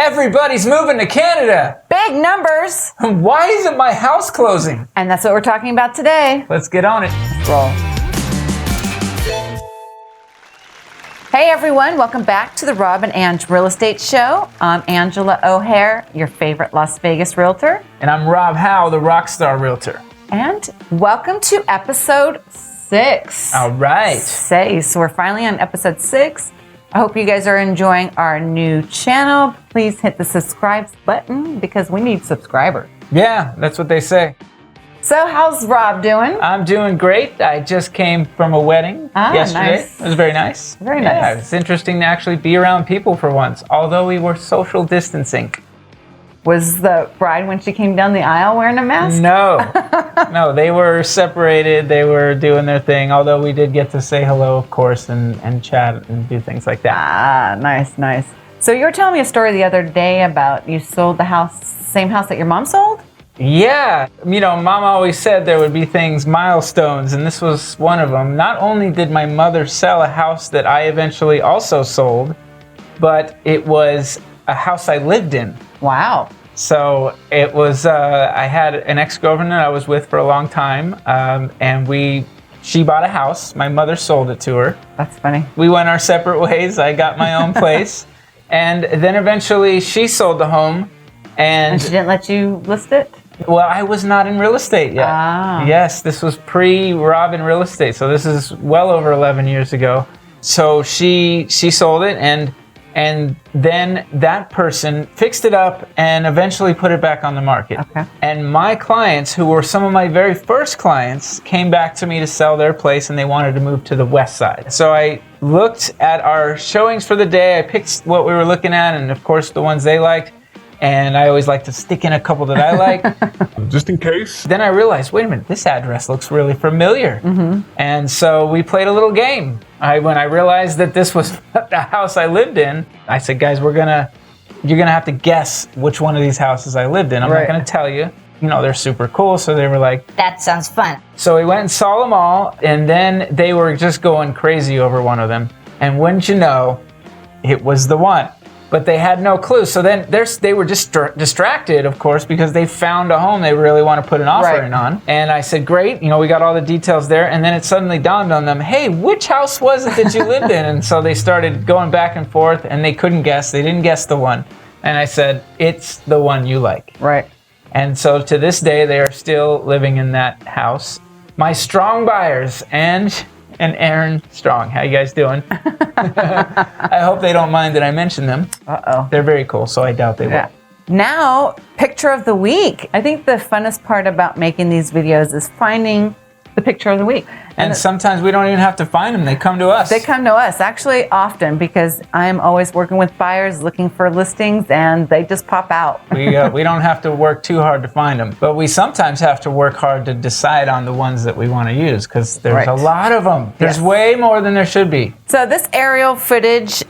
Everybody's moving to Canada. Big numbers. Why isn't my house closing? And that's what we're talking about today. Let's get on it. Roll. Hey everyone, welcome back to the Rob and Ange Real Estate Show. I'm Angela O'Hare, your favorite Las Vegas realtor. And I'm Rob Hau, the Rockstar Realtor. And welcome to episode 6. All right. So we're finally on episode 6. I hope you guys are enjoying our new channel. Please hit the subscribe button because we need subscribers. Yeah, that's what they say. So how's Rob doing? I'm doing great. I just came from a wedding yesterday. Nice. It was very nice. Very nice. Yeah, it's interesting to actually be around people for once, although we were social distancing. Was the bride, when she came down the aisle, wearing a mask? No, they were separated. They were doing their thing, although we did get to say hello, of course, and chat and do things like that. Ah, nice. So you were telling me a story the other day about you sold the house, same house that your mom sold? Yeah, Mom always said there would be things, milestones, and this was one of them. Not only did my mother sell a house that I eventually also sold, but it was a house I lived in. Wow. So it was, I had an ex-girlfriend that I was with for a long time, and she bought a house. My mother sold it to her. That's funny. We went our separate ways. I got my own place. And then eventually she sold the home. And she didn't let you list it? Well, I was not in real estate yet. Ah. Yes, this was pre-Rob in real estate. So this is well over 11 years ago. So she sold it, and then that person fixed it up and eventually put it back on the market. Okay. And my clients, who were some of my very first clients, came back to me to sell their place, and they wanted to move to the west side. So I looked at our showings for the day. I picked what we were looking at, and of course the ones they liked. And I always like to stick in a couple that I like. Just in case. Then I realized, wait a minute, this address looks really familiar. Mm-hmm. And so we played a little game. When I realized that this was the house I lived in, I said, guys, you're gonna have to guess which one of these houses I lived in. I'm not gonna tell you. They're super cool. So they were like, that sounds fun. So we went and saw them all, and then they were just going crazy over one of them. And wouldn't you know, it was the one. But they had no clue. So then they were just distracted, of course, because they found a home they really want to put an offer in on. And I said, great, we got all the details there. And then it suddenly dawned on them, hey, which house was it that you lived in? And so they started going back and forth, and they couldn't guess. They didn't guess the one. And I said, it's the one you like. Right. And so to this day, they are still living in that house. My strong buyers, and Aaron Strong. How you guys doing? I hope they don't mind that I mentioned them. Uh-oh. They're very cool, so I doubt they will. Now, picture of the week. I think the funnest part about making these videos is finding the picture of the week. And sometimes we don't even have to find them. They come to us. They come to us, actually often, because I'm always working with buyers looking for listings, and they just pop out. We don't have to work too hard to find them. But we sometimes have to work hard to decide on the ones that we want to use, because there's a lot of them. There's way more than there should be. So this aerial footage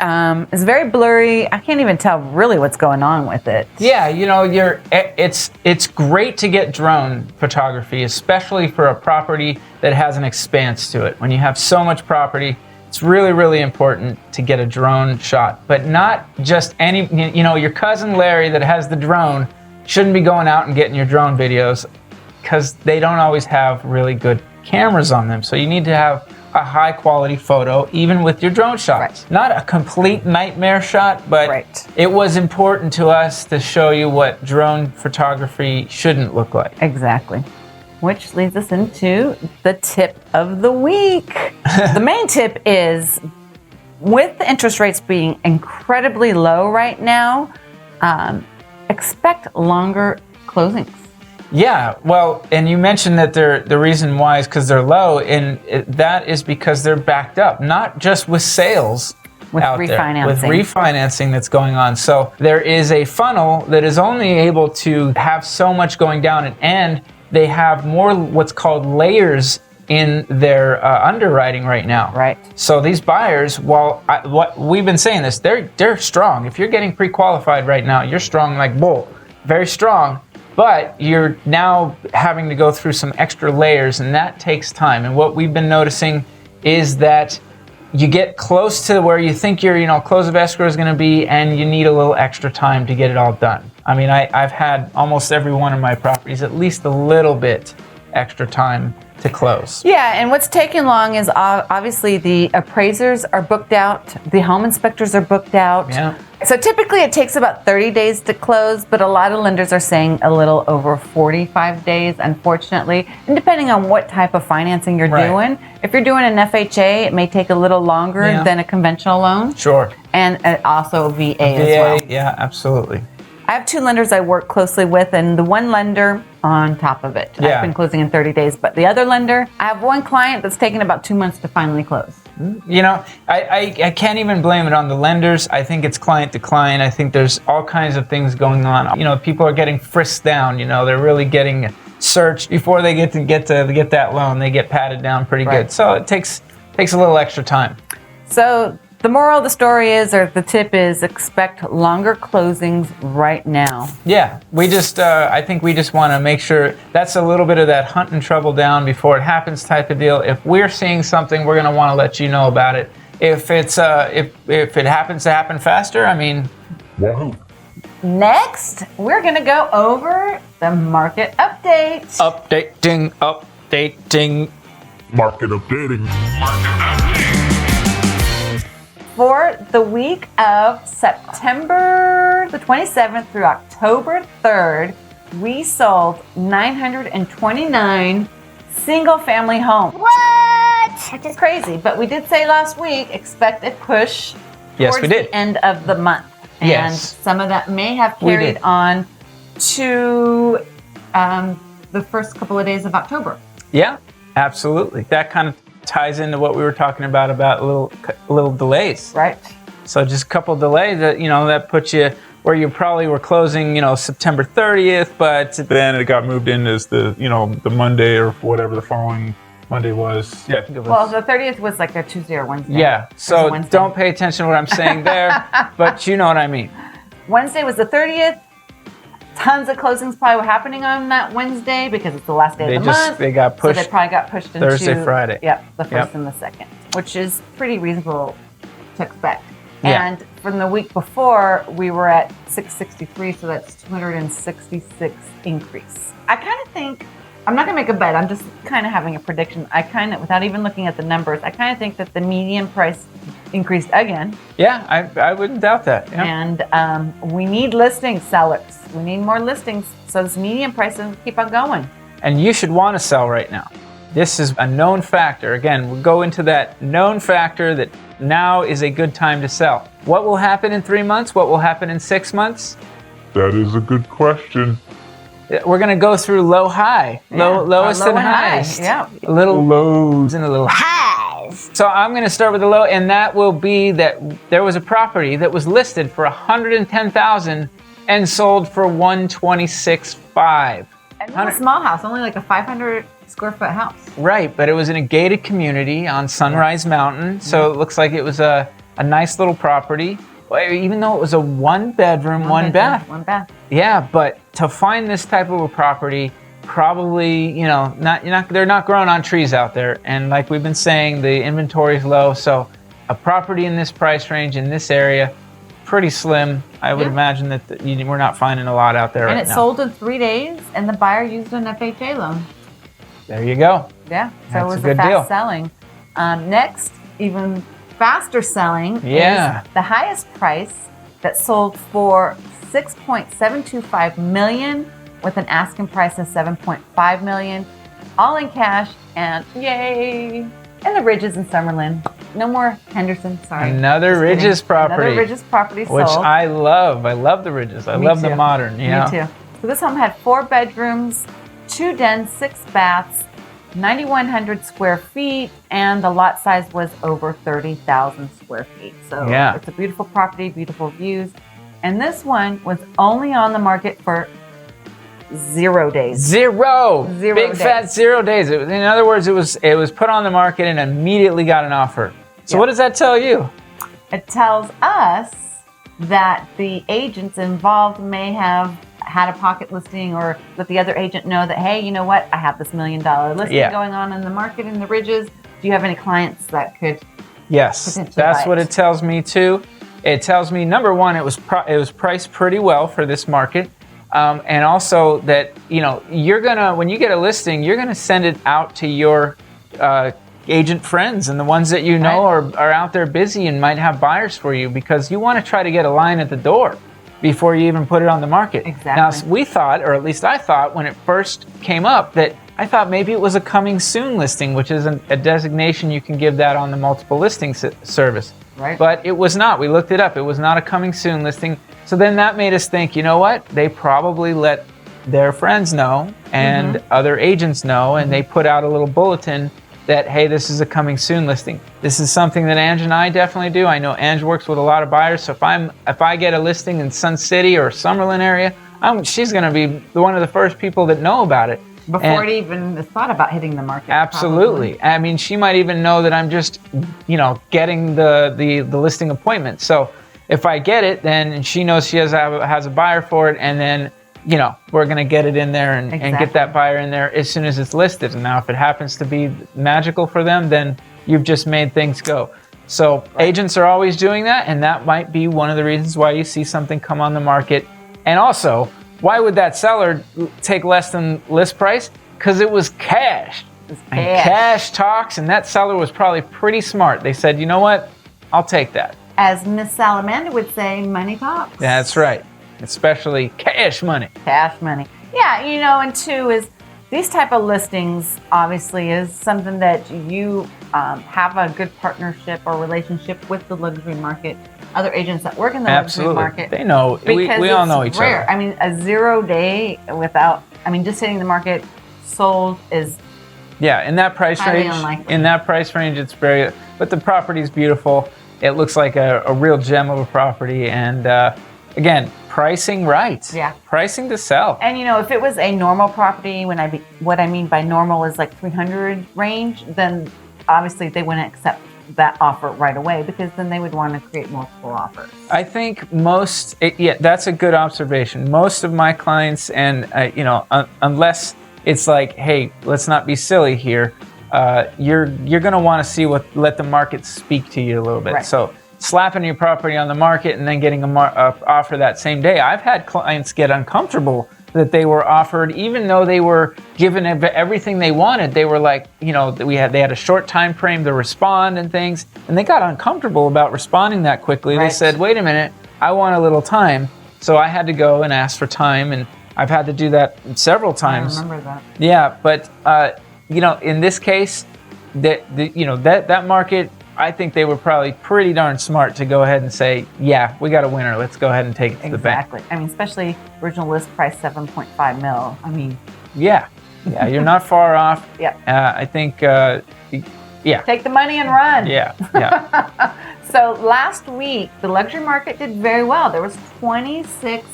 is very blurry. I can't even tell really what's going on with it. Yeah, it's great to get drone photography, especially for a property that has an expanse to it. When you have so much property, it's really, really important to get a drone shot. But not just any, your cousin Larry that has the drone shouldn't be going out and getting your drone videos, because they don't always have really good cameras on them. So you need to have a high quality photo, even with your drone shots. Right. Not a complete nightmare shot, but it was important to us to show you what drone photography shouldn't look like. Exactly. Which leads us into the tip of the week. The main tip is, with the interest rates being incredibly low right now, expect longer closings. Yeah, well, and you mentioned that the reason why is because they're low, and that is because they're backed up, not just with sales, with refinancing that's going on. So there is a funnel that is only able to have so much going down, and they have more what's called layers in their underwriting right now. Right. So these buyers, what we've been saying this, they're strong. If you're getting pre-qualified right now, you're strong like bull, very strong. But you're now having to go through some extra layers, and that takes time. And what we've been noticing is that you get close to where you think your close of escrow is going to be, and you need a little extra time to get it all done. I mean, I've had almost every one of my properties at least a little bit extra time to close. Yeah, and what's taking long is obviously the appraisers are booked out, the home inspectors are booked out. Yeah. So typically it takes about 30 days to close, but a lot of lenders are saying a little over 45 days, unfortunately. And depending on what type of financing you're doing, if you're doing an FHA, it may take a little longer than a conventional loan. Sure. And also a VA as well. Yeah, absolutely. I have 2 lenders I work closely with, and the one lender on top of it. Yeah. I've been closing in 30 days, but the other lender, I have one client that's taken about 2 months to finally close. I can't even blame it on the lenders. I think it's client to client. I think there's all kinds of things going on. People are getting frisked down. They're really getting searched before they get that loan. They get patted down pretty good. So it takes a little extra time. So the moral of the story is, or the tip is, expect longer closings right now. Yeah, I think we just want to make sure that's a little bit of that hunting trouble down before it happens type of deal. If we're seeing something, we're going to want to let you know about it. If it's if it happens to happen faster, I mean, wahoo. Next, we're going to go over the market update. Updating. Market updating. For the week of September the 27th through October 3rd, we sold 929 single-family homes. What? Which is crazy, but we did say last week, expect a push Yes, towards we did. the end of the month. And Yes. some of that may have carried on to the first couple of days of October. Yeah, absolutely. That kind of ties into what we were talking about little delays. Right. So just a couple delays that puts you where you probably were closing, September 30th, but Then it got moved in as the Monday or whatever the following Monday was. I think it was, Well, the 30th was like a Tuesday or Wednesday. yeah. It was a So Wednesday. don't pay attention to what I'm saying there, but you know what I mean. Wednesday was the 30th. Tons of closings probably were happening on that Wednesday because it's the last day of the month. They got pushed. So they probably got pushed into Thursday, Friday. Yep, the first Yep. and the second, which is pretty reasonable to expect. Yeah. And from the week before, we were at 663, so that's 266 increase. I kind of think, I'm not going to make a bet, I'm just kind of having a prediction. Without even looking at the numbers, I kind of think that the median price increased again. Yeah, I wouldn't doubt that. Yeah. And we need listings, sellers. We need more listings so this median price doesn't keep on going. And you should want to sell right now. This is a known factor. Again, we'll go into that known factor that now is a good time to sell. What will happen in 3 months? What will happen in 6 months? That is a good question. We're going to go through low, high, lowest low and and high, highest. yeah. A little Lows. and a little high. Highs. So I'm going to start with the low, and that will be that there was a property that was listed for $110,000 and sold for $126,500. And it was a small house, only like a 500 square foot house. Right, but it was in a gated community on Sunrise Mountain, so it looks like it was a nice little property. Even though it was a one bedroom, one bath. One bath. Yeah, but to find this type of a property, probably, they're not growing on trees out there. And like we've been saying, the inventory is low. So a property in this price range, in this area, pretty slim. I would imagine that we're not finding a lot out there And right it now. sold in 3 days, and the buyer used an FHA loan. There you go. Yeah, so That's it was a good fast deal. selling. Next, even faster selling Yeah. is the highest price that sold for $6.725 million with an asking price of $7.5 million, all in cash, and yay! In the Ridges in Summerlin. No more Henderson, sorry. Another Just kidding. Ridges property. Another Ridges property sold. Which I love. I love the Ridges. I Me love the too. modern. Me too. So this home had 4 bedrooms, 2 dens, 6 baths, 9,100 square feet, and the lot size was over 30,000 square feet. So Yeah. it's a beautiful property, beautiful views. And this one was only on the market for 0 days. Zero. 0 Big days. fat 0 days. In other words, it was put on the market and immediately got an offer. So Yeah. what does that tell you? It tells us that the agents involved may have had a pocket listing, or let the other agent know that, hey, you know what? I have this $1 million listing Yeah. going on in the market in the Ridges. Do you have any clients that could Yes, potentially that's buy what it tells me too. It tells me, number one, it was priced pretty well for this market, and also that you're gonna, when you get a listing, you're gonna send it out to your agent friends and the ones that you know are out there busy and might have buyers for you, because you want to try to get a line at the door before you even put it on the market. Exactly. Now, we thought, or at least I thought when it first came up, that I thought maybe it was a coming soon listing, which is a designation you can give that on the multiple listing service. Right. But it was not. We looked it up. It was not a coming soon listing. So then that made us think, you know what? They probably let their friends know and other agents know, and they put out a little bulletin that, hey, this is a coming soon listing. This is something that Ange and I definitely do. I know Ange works with a lot of buyers, so if I get a listing in Sun City or Summerlin area, she's going to be one of the first people that know about it. Before it even is thought about hitting the market. Absolutely. Probably. I mean, she might even know that I'm just, getting the listing appointment. So if I get it, then she knows she has a buyer for it, and then we're going to get it in there and get that buyer in there as soon as it's listed. And now if it happens to be magical for them, then you've just made things go. So agents are always doing that, and that might be one of the reasons why you see something come on the market. And also, why would that seller take less than list price? Because it was cash. And cash talks, and that seller was probably pretty smart. They said, you know what? I'll take that. As Miss Salamander would say, money talks. That's right. Especially cash money. Cash money. Yeah, and two is these type of listings obviously is something that you have a good partnership or relationship with the luxury market. Other agents that work in the luxury market. They know. We all know each other. I mean, a 0 day without, just hitting the market sold is in that price range. Unlikely. In that price range, it's very. But the property's beautiful. It looks like a real gem of a property, and again, pricing right. Yeah. Pricing to sell. And if it was a normal property, what I mean by normal is like 300 range, then obviously they wouldn't accept that offer right away, because then they would want to create multiple offers. I think that's a good observation. Most of my clients, and unless it's like, hey, let's not be silly here, you're going to want to let the market speak to you a little bit. Right. So slapping your property on the market and then getting a offer that same day. I've had clients get uncomfortable that they were offered, even though they were given everything they wanted. They were like, they had a short time frame to respond and things, and they got uncomfortable about responding that quickly. Right. They said, wait a minute, I want a little time. So I had to go and ask for time, and I've had to do that several times. I remember that. Yeah, but in this case, that market, I think they were probably pretty darn smart to go ahead and say, yeah, we got a winner. Let's go ahead and take it to the bank. Exactly. Especially original list price $7.5 million. Yeah, you're not far off. Yeah. I think, Take the money and run. Yeah. So last week, the luxury market did very well. There was 26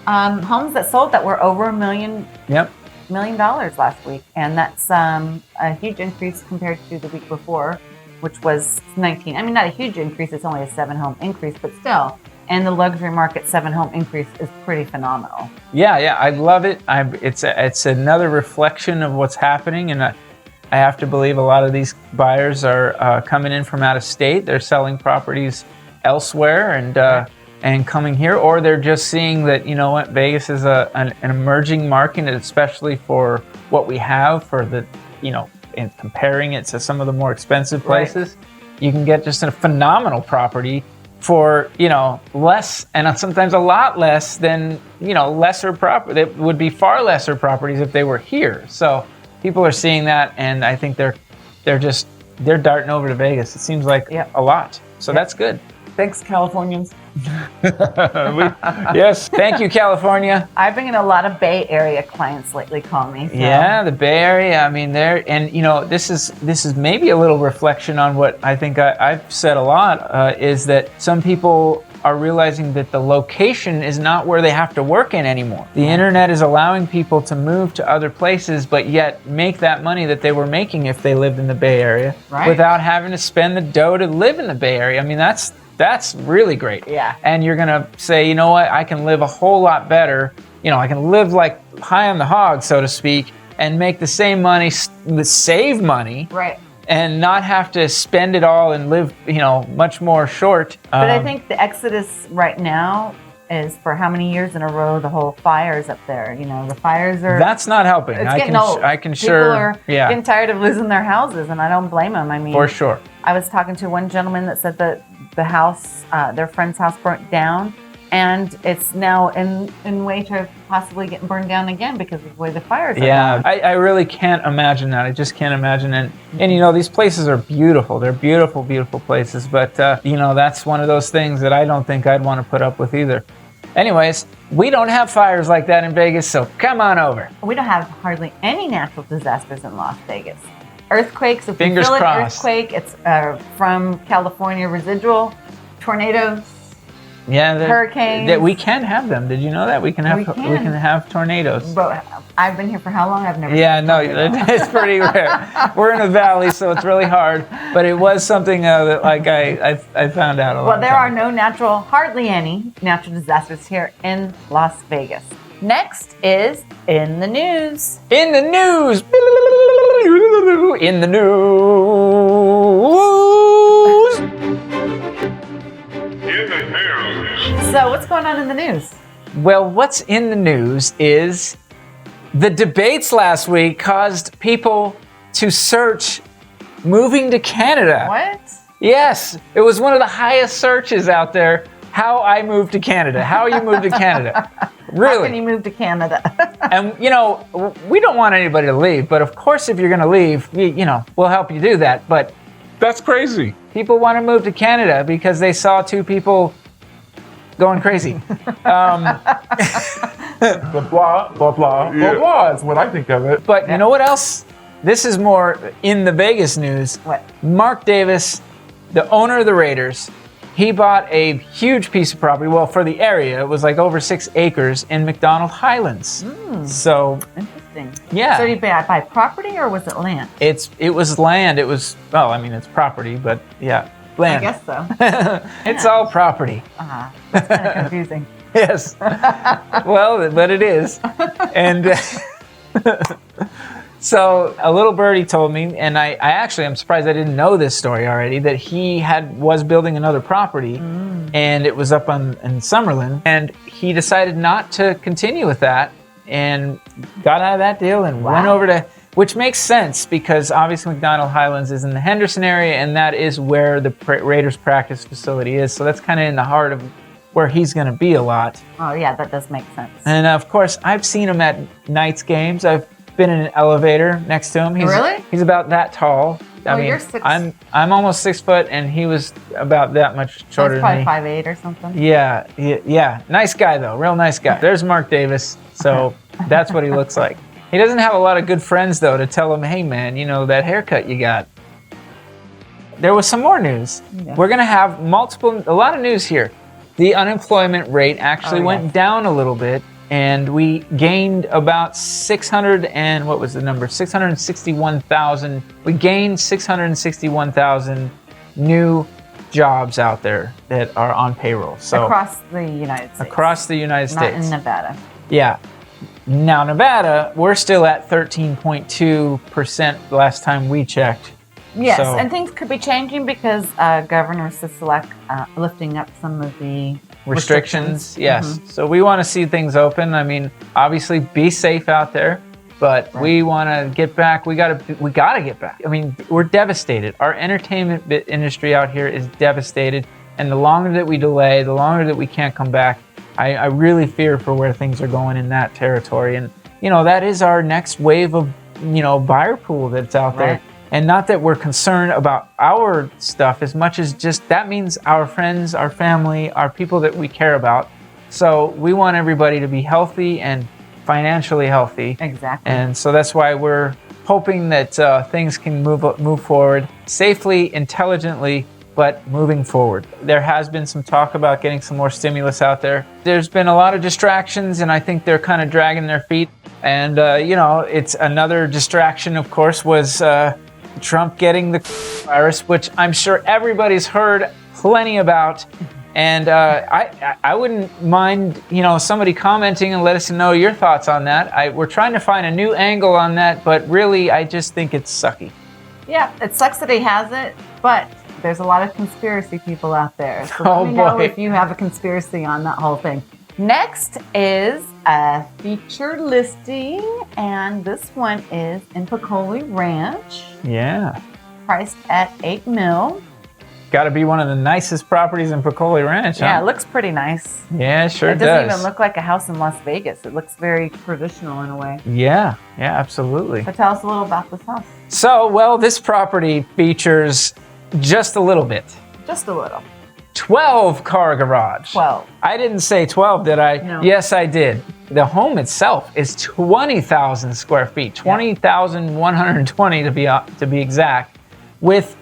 homes that sold that were over $1 million. Yep. $1 million last week, and that's a huge increase compared to the week before, which was 19. Not a huge increase, it's only a 7-home increase, but still, and the luxury market 7-home increase is pretty phenomenal. Yeah, I love it. It's another reflection of what's happening, and I have to believe a lot of these buyers are coming in from out of state. They're selling properties elsewhere and coming here, or they're just seeing that, Vegas is an emerging market, especially for what we have for the, and comparing it to some of the more expensive places. Right. You can get just a phenomenal property for, less, and sometimes a lot less than, lesser property. It would be far lesser properties if they were here. So people are seeing that, and I think they're darting over to Vegas. It seems like a lot. So that's good. Thanks, Californians. Yes, thank you, California. I've been getting a lot of Bay Area clients lately call me. So. Yeah, the Bay Area. This is maybe a little reflection on what I think I've said a lot, is that some people are realizing that the location is not where they have to work in anymore. The internet is allowing people to move to other places, but yet make that money that they were making if they lived in the Bay Area, without having to spend the dough to live in the Bay Area. That's really great. Yeah. And you're going to say, you know what, I can live a whole lot better. I can live like high on the hog, so to speak, and make the same money, save money. Right. and not have to spend it all and live, much more short. But I think the exodus right now is for how many years in a row the whole fires up there. The fires are. That's not helping. It's getting old. People are getting tired of losing their houses, and I don't blame them. I mean, for sure. I was talking to one gentleman that said that the house, their friend's house, burnt down, and it's now in way to possibly getting burned down again because of the way the fires are. Yeah, I really can't imagine that. I just can't imagine it. And these places are beautiful. They're beautiful, beautiful places. But that's one of those things that I don't think I'd want to put up with either. Anyways, we don't have fires like that in Vegas, so come on over. We don't have hardly any natural disasters in Las Vegas. Earthquakes, if Fingers we feel crossed. an earthquake, it's from California residual, tornadoes. Yeah, hurricanes. We can have them. Did you know that we can have tornadoes? But I've been here for how long? I've never. Yeah, no, it's pretty rare. We're in a valley, so it's really hard. But it was something that I found out a lot. Well, there are hardly any natural disasters here in Las Vegas. Next is in the news. In the news. In the news. So what's going on in the news? Well, what's in the news is the debates last week caused people to search moving to Canada. What? Yes, it was one of the highest searches out there. How I moved to Canada. How you moved to Canada. Really? How can you move to Canada? And, we don't want anybody to leave, but of course if you're going to leave, we'll help you do that. But that's crazy. People want to move to Canada because they saw two people going crazy. The blah, blah, blah, blah, blah is what I think of it. But you know what else? This is more in the Vegas news. What? Mark Davis, the owner of the Raiders, he bought a huge piece of property. Well, for the area, it was like over 6 acres in McDonald Highlands. So interesting. Yeah. So did he buy property or was it land? It was land. It was, well, I mean, it's property, but yeah, land. I guess so. It's all property. That's kind of confusing. Yes. Well, but it is. And so a little birdie told me, and I actually, I'm surprised I didn't know this story already, that he was building another property and it was up in Summerlin, and he decided not to continue with that and got out of that deal and went over to, which makes sense because obviously McDonald Highlands is in the Henderson area and that is where the Raiders practice facility is. So that's kind of in the heart of where he's going to be a lot. Oh yeah, that does make sense. And of course, I've seen him at Knights games. I've been in an elevator next to him. Really? He's about that tall. I mean, you're 6. I'm almost 6 foot, and he was about that much shorter than me. Probably 5'8" or something. Yeah. Nice guy though, real nice guy. There's Mark Davis. So that's what he looks like. He doesn't have a lot of good friends though to tell him, hey man, that haircut you got. There was some more news. Yeah. We're gonna have a lot of news here. The unemployment rate actually went down a little bit, and we gained about 661,000. We gained 661,000 new jobs out there that are on payroll. So across the United States. Across the United States. Not in Nevada. Yeah. Now Nevada, we're still at 13.2% last time we checked. Yes, and things could be changing because Governor Sisolak lifting up some of the restrictions. Yes. So we want to see things open. I mean, obviously be safe out there, but we want to get back. We got to get back. I mean, we're devastated. Our entertainment industry out here is devastated, and the longer that we delay, the longer that we can't come back, I really fear for where things are going in that territory. And that is our next wave of buyer pool that's out there. And not that we're concerned about our stuff as much as just that means our friends, our family, our people that we care about. So we want everybody to be healthy and financially healthy. Exactly. And so that's why we're hoping that things can move forward safely, intelligently, but moving forward. There has been some talk about getting some more stimulus out there. There's been a lot of distractions, and I think they're kind of dragging their feet. And, it's another distraction, of course, was Trump getting the virus, which I'm sure everybody's heard plenty about. And I wouldn't mind, somebody commenting and let us know your thoughts on that. We're trying to find a new angle on that, but really, I just think it's sucky. Yeah, it sucks that he has it, but there's a lot of conspiracy people out there. So Oh, let me know boy. if you have a conspiracy on that whole thing. Next is a featured listing, and this one is in Pecole Ranch, Yeah. priced at $8 million. Got to be one of the nicest properties in Pecole Ranch, Yeah, it huh? looks pretty nice. Yeah, sure It does. doesn't even look like a house in Las Vegas. It looks very traditional in a way. Yeah, absolutely. So tell us a little about this house. So, well, this property features just a little bit. Just a little. 12 car garage. 12. I didn't say 12, did I? No. Yes, I did. The home itself is 20,000 square feet, 20,120 to be exact, with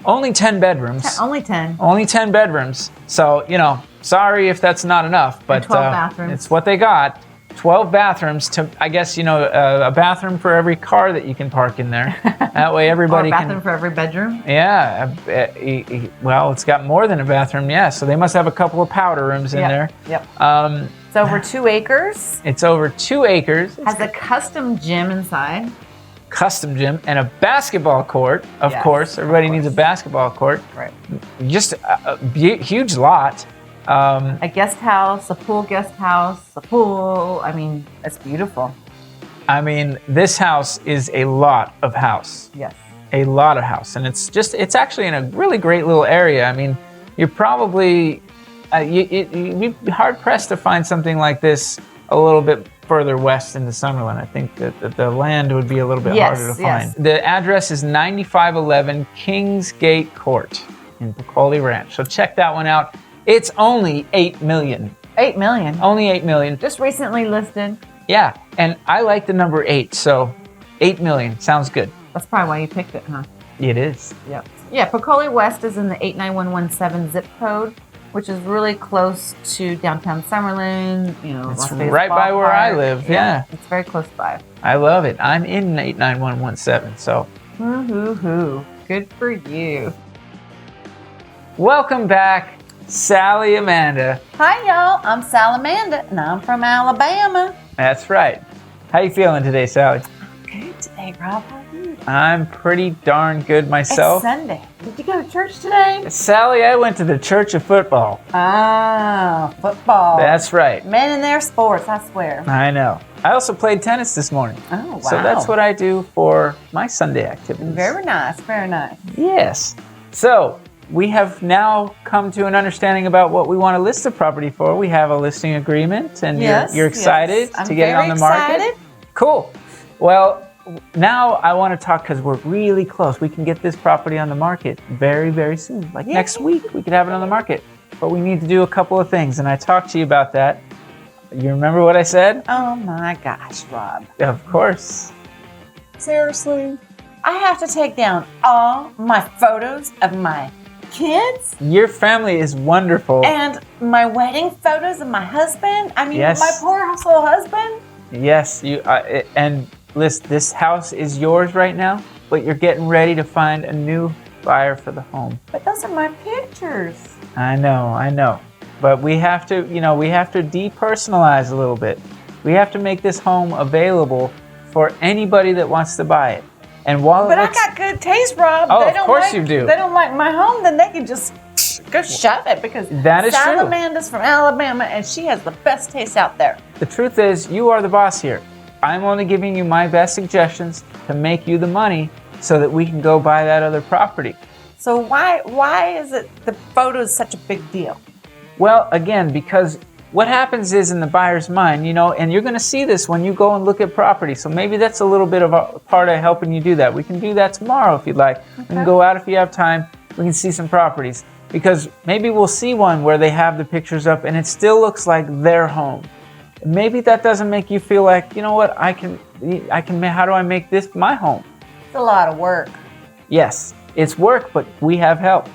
only 10 bedrooms. Only 10. Only 10 bedrooms. So, sorry if that's not enough, but 12 bathrooms. it's what they got. 12 bathrums to, I guess, a bathroom for every car that you can park in there. That way Or everybody a bathroom can. for every bedroom. Yeah. Well, it's got more than a bathroom, yeah. So they must have a couple of powder rooms in there. Yep. It's It's over 2 acres. over 2 acres. It's Has a custom gym inside. custom gym and a basketball court, of Yes, course. Everybody of needs a course. basketball court. Right. Just a huge lot. A guest house, a pool guest house, a pool. I mean, it's beautiful. I mean, this house is a lot of house. Yes. A lot of house. And it's actually in a really great little area. I mean, you're probably, you'd be hard pressed to find something like this a little bit further west into Summerlin. I think that the land would be a little bit harder to Yes. find. The address is 9511 Kingsgate Court in Pecole Ranch. So check that one out. It's only $8 million. $8 million. Only $8 million. Just recently listed. Yeah, and I like the number 8, so $8 million sounds good. That's probably why you picked it, huh? It is. Yep. Yeah, Pecole West is in the 89117 zip code, which is really close to downtown Summerlin. It's Las Vegas right by where I Ballpark. live, yeah. It's very close by. I love it. I'm in 89117, so Hoo-hoo-hoo. Good for you. welcome back, Sally Amanda. Hi, y'all. I'm Salamanda, and I'm from Alabama. That's right. How you feeling today, Sally? Good today, Rob. How are you? I'm pretty darn good myself. It's Sunday. Did you go to church today? Sally, I went to the Church of Football. Ah, football. That's right. Men in their sports, I swear. I know. I also played tennis this morning. Oh, wow. So that's what I do for my Sunday activities. Very nice, very nice. Yes. So we have now come to an understanding about what we want to list the property for. We have a listing agreement, and Yes, you're excited yes. to get it on the market. Excited. Cool. Well, now I want to talk because we're really close. We can get this property on the market very, very soon. Like Yeah. next week, we could have it on the market. But we need to do a couple of things, and I talked to you about that. You remember what I said? Oh my gosh, Rob. Of course. Seriously? I have to take down all my photos of my kids Your family is wonderful. and my wedding photos of my husband. I mean, Yes. my poor soul husband. Yes, you and listen, this house is yours right now, but you're getting ready to find a new buyer for the home. But those are my pictures. I know. But we have to, we have to depersonalize a little bit. We have to make this home available for anybody that wants to buy it. And while But it I looks, got good taste, Rob. Oh, They of don't course like, you do. They don't like my home, then they can just go shove it because That is true. Salamanda's from Alabama and she has the best taste out there. the truth is, you are the boss here. I'm only giving you my best suggestions to make you the money so that we can go buy that other property. So why is it the photo is such a big deal? Well, again, because what happens is in the buyer's mind, and you're going to see this when you go and look at property. So maybe that's a little bit of a part of helping you do that. We can do that tomorrow if you'd like. We can go out if you have time. We can see some properties. Because maybe we'll see one where they have the pictures up and it still looks like their home. Maybe that doesn't make you feel like, you know what, how do I make this my home? It's a lot of work. Yes, it's work, but we have help.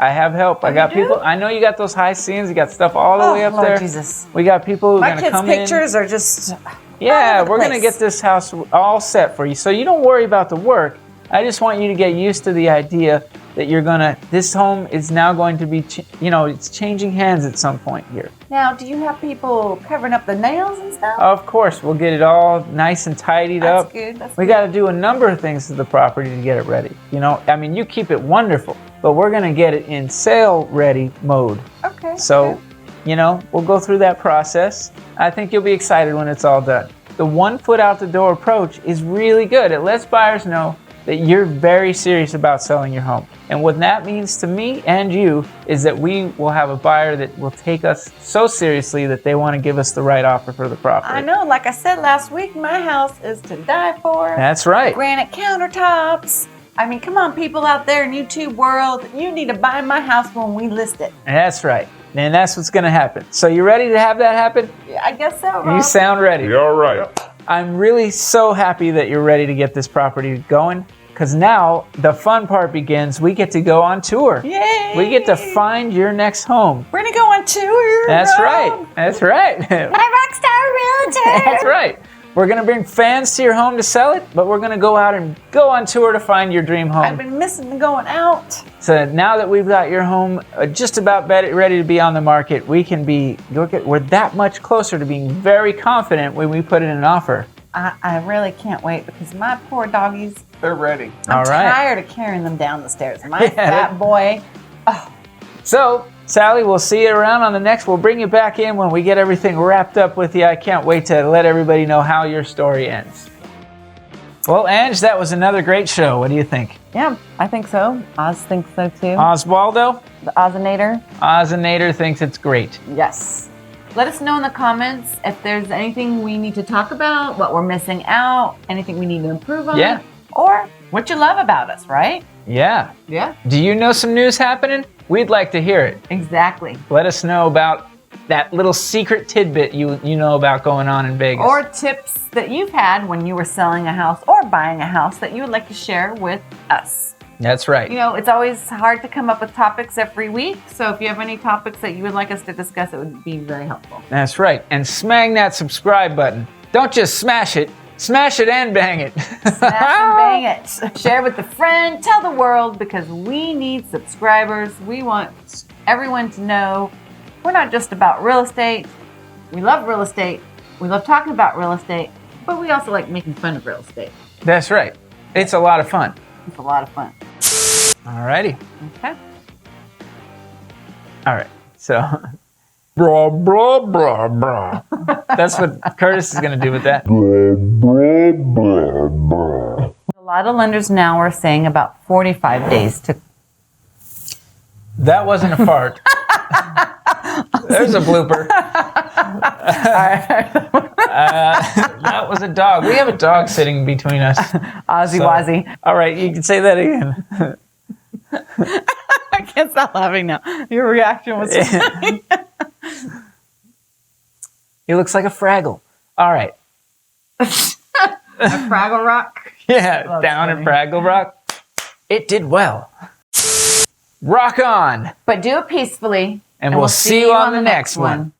I have help. I got you do? people. I know you got those high scenes. You got stuff all the way up Lord there. Jesus. We got people who are My going to kids' come in. pictures are just Yeah, all over the we're going to place. get this house all set for you. So you don't worry about the work. I just want you to get used to the idea that this home is now going to be, it's changing hands at some point here. Now, do you have people covering up the nails and stuff? Of course, we'll get it all nice and tidied up. That's good. We got to do a number of things to the property to get it ready. You keep it wonderful, but we're going to get it in sale ready mode. Okay. So, we'll go through that process. I think you'll be excited when it's all done. The 1 foot out the door approach is really good. It lets buyers know that you're very serious about selling your home. And what that means to me and you is that we will have a buyer that will take us so seriously that they want to give us the right offer for the property. I know, like I said last week, my house is to die for. That's right. Granite countertops. I mean, come on, people out there in YouTube world, you need to buy my house when we list it. That's right. And that's what's going to happen. So you ready to have that happen? Yeah, I guess so, Rob. You sound ready. You're all right. I'm really so happy that you're ready to get this property going, because now the fun part begins. We get to go on tour. Yay! We get to find your next home. We're going to go on tour. That's Rob. right. That's right. My rockstar realtor. That's right. We're going to bring fans to your home to sell it, but we're going to go out and go on tour to find your dream home. I've been missing going out. So now that we've got your home just about ready to be on the market, we're that much closer to being very confident when we put in an offer. I really can't wait because my poor doggies, They're ready. I'm tired of carrying them down the stairs. My fat boy. Oh. So, Sally, we'll see you around on the next. We'll bring you back in when we get everything wrapped up with you. I can't wait to let everybody know how your story ends. Well, Ange, that was another great show. What do you think? Yeah, I think so. Oz thinks so too. Oswaldo? The Ozinator? Ozinator thinks it's great. Yes. Let us know in the comments if there's anything we need to talk about, what we're missing out, anything we need to improve on. Yeah. Or what you love about us, right? Yeah. Yeah. Do you know some news happening? We'd like to hear it. Exactly. Let us know about that little secret tidbit you know about going on in Vegas. Or tips that you've had when you were selling a house or buying a house that you would like to share with us. That's right. It's always hard to come up with topics every week. So if you have any topics that you would like us to discuss, it would be very helpful. That's right. And smang that subscribe button. Don't just smash it. Smash it and bang it. Smash and bang it. Share with a friend. Tell the world, because we need subscribers. We want everyone to know we're not just about real estate. We love real estate. We love talking about real estate. But we also like making fun of real estate. That's right. It's a lot of fun. It's a lot of fun. Alrighty. Okay. All right. So Blah, blah, blah, blah. that's what Curtis is going to do with that. Blah, blah, blah, blah. A lot of lenders now are saying about 45 days to... That wasn't a fart. There's a blooper. That was a dog. We have a dog sitting between us. Ozzy Wazzy. All right, you can say that again. I can't stop laughing now. Your reaction was funny. He looks like a Fraggle. All right. A Fraggle Rock. Yeah, That's down funny. in Fraggle Rock. It did well. Rock on. But do it peacefully. And we'll see you on the next one.